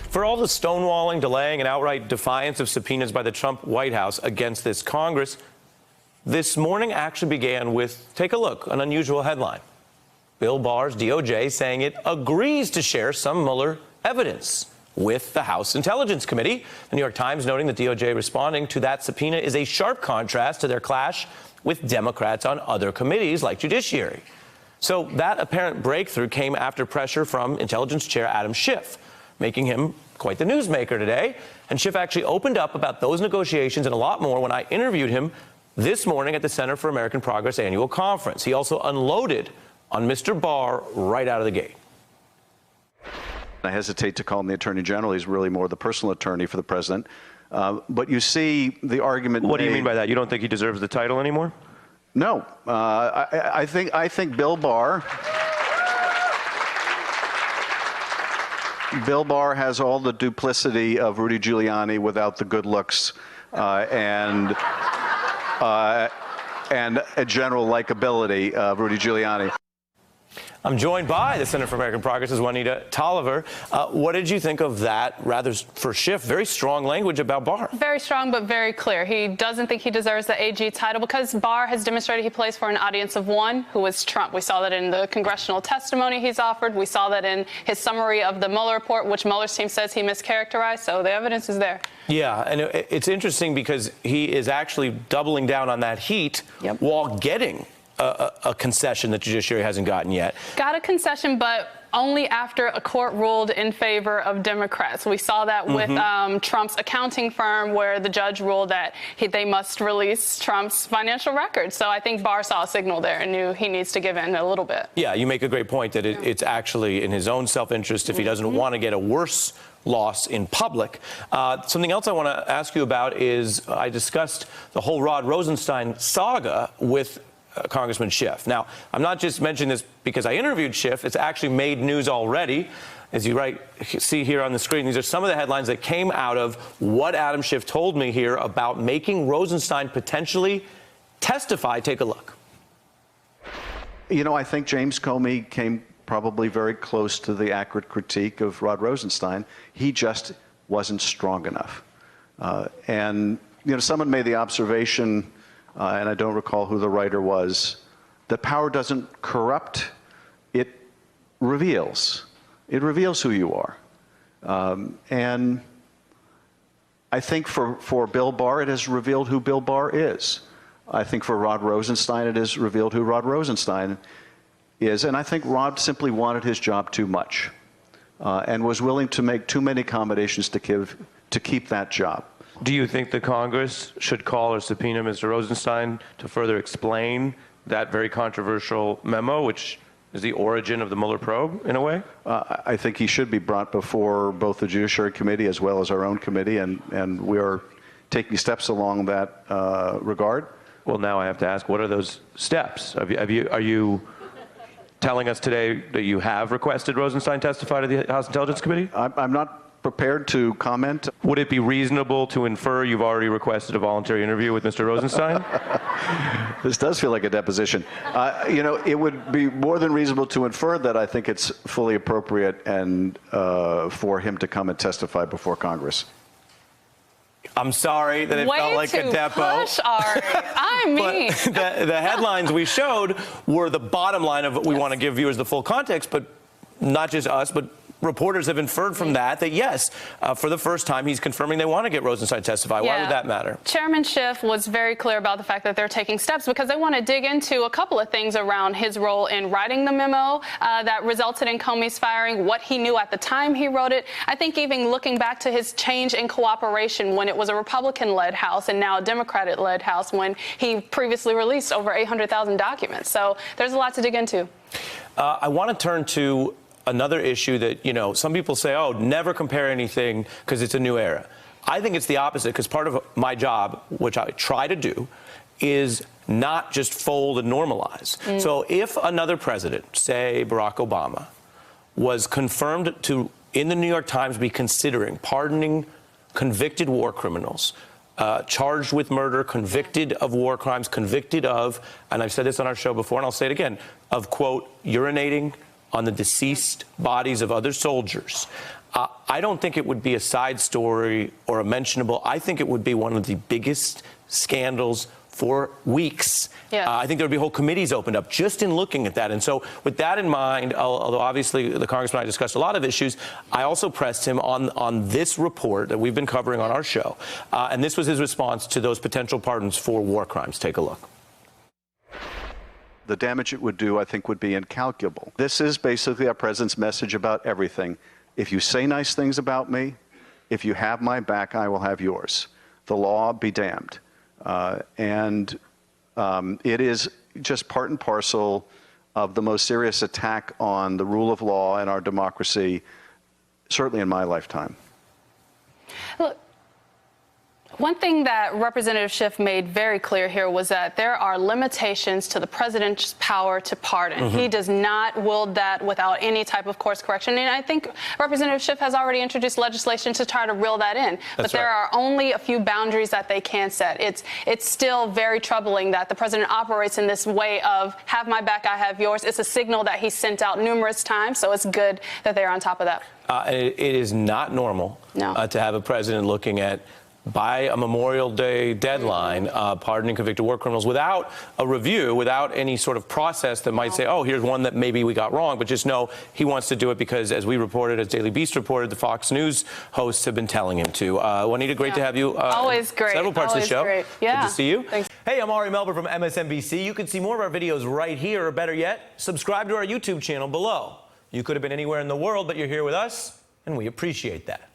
For all the stonewalling, delaying, and outright defiance of subpoenas by the Trump White House against this Congress, this morning actually began with, take a look, an unusual headline. Bill Barr's DOJ saying it agrees to share some Mueller evidence with the House Intelligence Committee. The New York Times noting that DOJ responding to that subpoena is a sharp contrast to their clash with Democrats on other committees like Judiciary. So that apparent breakthrough came after pressure from Intelligence Chair Adam Schiff, making him quite the newsmaker today. And Schiff actually opened up about those negotiations and a lot more when I interviewed him this morning at the Center for American Progress annual conference. He also unloaded on Mr. Barr right out of the gate. I hesitate to call him the Attorney General. He's really more the personal attorney for the president. But you see the argument. What do you mean by that? You don't think he deserves the title anymore? No. I think Bill Barr has all the duplicity of Rudy Giuliani without the good looks and a general likability of Rudy Giuliani. I'm joined by the Center for American Progress's Juanita Tolliver. What did you think of that, rather, for Schiff, very strong language about Barr? Very strong, but very clear. He doesn't think he deserves the AG title because Barr has demonstrated he plays for an audience of one, who is Trump. We saw that in the congressional testimony he's offered. We saw that in his summary of the Mueller report, which Mueller's team says he mischaracterized. So the evidence is there. Yeah, and it's interesting because he is actually doubling down on that heat while getting a concession that Judiciary hasn't gotten yet. Got a concession, but only after a court ruled in favor of Democrats. We saw that with Trump's accounting firm, where the judge ruled that they must release Trump's financial records. So I think Barr saw a signal there and knew he needs to give in a little bit. Yeah, you make a great point that it's actually in his own self-interest if he doesn't want to get a worse loss in public. Something else I want to ask you about is I discussed the whole Rod Rosenstein saga with Congressman Schiff. Now, I'm not just mentioning this because I interviewed Schiff. It's actually made news already. As you see here on the screen, these are some of the headlines that came out of what Adam Schiff told me here about making Rosenstein potentially testify. Take a look. You know, I think James Comey came probably very close to the accurate critique of Rod Rosenstein. He just wasn't strong enough. And, you know, someone made the observation, and I don't recall who the writer was, that power doesn't corrupt, it reveals. It reveals who you are. And I think for Bill Barr, it has revealed who Bill Barr is. I think for Rod Rosenstein, it has revealed who Rod Rosenstein is. And I think Rod simply wanted his job too much and was willing to make too many accommodations to keep that job. Do you think the Congress should call or subpoena Mr. Rosenstein to further explain that very controversial memo, which is the origin of the Mueller probe, in a way? I think he should be brought before both the Judiciary Committee as well as our own committee, and we are taking steps along that regard. Well, now I have to ask, what are those steps? Are you telling us today that you have requested Rosenstein testify to the House Intelligence Committee? I'm not prepared to comment. Would it be reasonable to infer you've already requested a voluntary interview with Mr. Rosenstein? This does feel like a deposition. You know, it would be more than reasonable to infer that I think it's fully appropriate and for him to come and testify before Congress. I'm sorry that it felt like a depo. Push, Ari. I mean. But the headlines we showed were the bottom line of what we want to give viewers the full context, but not just us, but reporters have inferred from that yes, for the first time, he's confirming they want to get Rosenstein to testify. Why would that matter? Chairman Schiff was very clear about the fact that they're taking steps because they want to dig into a couple of things around his role in writing the memo that resulted in Comey's firing, what he knew at the time he wrote it. I think even looking back to his change in cooperation when it was a Republican-led House and now a Democratic-led House when he previously released over 800,000 documents. So there's a lot to dig into. I want to turn to another issue that, you know, some people say, oh, never compare anything because it's a new era. I think it's the opposite because part of my job, which I try to do, is not just fold and normalize. So if another president, say Barack Obama, was confirmed to, in the New York Times, be considering pardoning convicted war criminals, charged with murder, convicted of war crimes, convicted of, and I've said this on our show before and I'll say it again, of, quote, urinating on the deceased bodies of other soldiers. I don't think it would be a side story or a mentionable. I think it would be one of the biggest scandals for weeks. Yeah. I think there would be whole committees opened up just in looking at that. And so with that in mind, although obviously the congressman and I discussed a lot of issues, I also pressed him on this report that we've been covering on our show. And this was his response to those potential pardons for war crimes. Take a look. The damage it would do, I think, would be incalculable. This is basically our president's message about everything. If you say nice things about me, if you have my back, I will have yours. The law be damned. It is just part and parcel of the most serious attack on the rule of law and our democracy, certainly in my lifetime. Look, one thing that Representative Schiff made very clear here was that there are limitations to the president's power to pardon. He does not wield that without any type of course correction. And I think Representative Schiff has already introduced legislation to try to reel that in. But there are only a few boundaries that they can set. It's still very troubling that the president operates in this way of have my back, I have yours. It's a signal that he sent out numerous times. So it's good that they're on top of that. It is not normal to have a president looking at by a Memorial Day deadline, pardoning convicted war criminals without a review, without any sort of process that might say, oh, here's one that maybe we got wrong, but just know he wants to do it because, as we reported, as Daily Beast reported, the Fox News hosts have been telling him to. Juanita, great to have you. Always great. Several parts of the show. Great. Yeah. Good to see you. Thanks. Hey, I'm Ari Melber from MSNBC. You can see more of our videos right here, or better yet, subscribe to our YouTube channel below. You could have been anywhere in the world, but you're here with us, and we appreciate that.